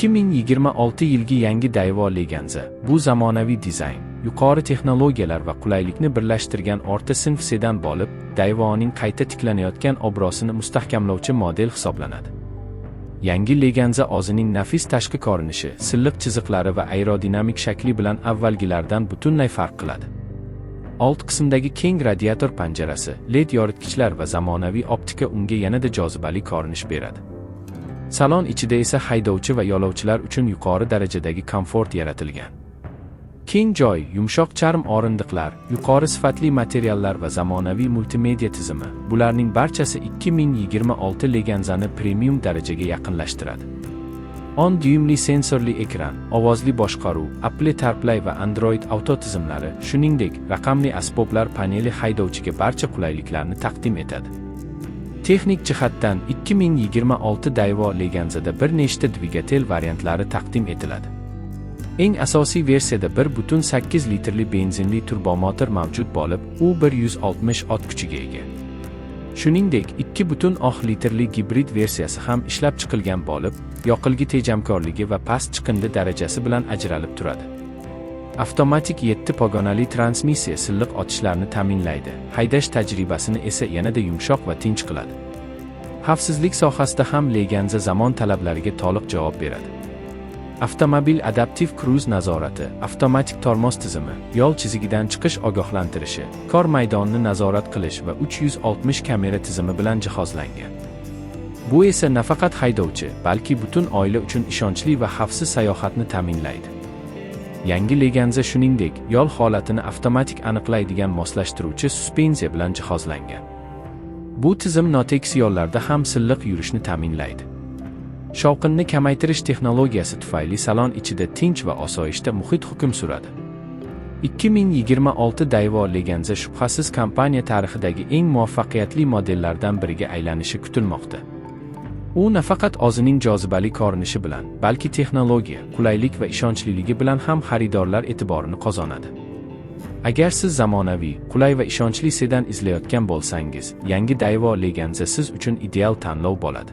2026 yilgi yangi Daewoo Leganza. Bu zamonaviy dizayn, yuqori texnologiyalar va qulaylikni birlashtirgan o'rta sinf sedan bo'lib, Daewoo'ning qayta tiklanayotgan obro'sini mustahkamlovchi model hisoblanadi. Yangi Leganza o'zining nafis tashqi ko'rinishi, silliq chiziqlari va aerodinamik shakli bilan avvalgilardan butunlay farq qiladi. Old qismdagi keng radiator panjarasi, LED yoritgichlar va zamonaviy optika unga yanada jozibali ko'rinish beradi. Salon ichida esa haydovchi va yo'lovchilar uchun yuqori darajadagi komfort yaratilgan. Keng joy, yumshoq charm o'rindiqlar, yuqori sifatli materiallar va zamonaviy multimedia tizimi, bularning barchasi 2026 Leganzani premium darajaga yaqinlashtiradi. 10 dyuymli sensorli ekran, ovozli boshqaruv, Apple CarPlay va Android Auto tizimlari, shuningdek, raqamli asboblar paneli haydovchiga barcha qulayliklarni taqdim etadi. Texnik jihatdan 2026 Daewoo Leganzada bir nechta dvigatel variantlari taqdim etiladi. Eng asosiy versiyada 1.8 litrli benzinli turbomotor mavjud bo'lib, u 160 ot kuchiga ega. Shuningdek, 2.6 litrli gibrid versiyasi ham ishlab chiqilgan bo'lib, yoqilg'i tejamkorligi va past chiqindi darajasi bilan ajralib turadi. Avtomatik 7 pogonali transmissiya silliq otishlarni ta'minlaydi, haydash tajribasini esa yanada yumshoq va tinch qiladi. Xavfsizlik sohasida ham Leganza zamon talablariga to'liq javob beradi. Avtomobil adaptiv kruz nazorati, avtomatik tormoz tizimi, yo'l chizigidan chiqish ogohlantirishi, kor maydonini nazorat qilish va 360 kamera tizimi bilan jihozlangan. Bu esa nafaqat haydovchi, balki butun oila uchun ishonchli va xavfsiz sayohatni ta'minlaydi. Yangi Leganza shuningdek, yo'l holatini avtomatik aniqlaydigan moslashtiruvchi suspenziya bilan jihozlangan. Bu tizim notekis yo'llarda ham silliq yurishni ta'minlaydi. Shovqinni kamaytirish texnologiyasi tufayli salon ichida tinch va osoyishta muhit hukm suradi. 2026 Daewoo Leganza shubhasiz kompaniya tarixidagi eng muvaffaqiyatli modellardan biriga aylanishi kutilmoqda. U nafaqat o'zining jozibali ko'rinishi bilan, balki texnologiya, qulaylik va ishonchliligi bilan ham xaridorlar e'tiborini qozonadi. Agar siz zamonaviy, qulay va ishonchli sedan izlayotgan bo'lsangiz, yangi Daewoo Leganza siz uchun ideal tanlov bo'ladi.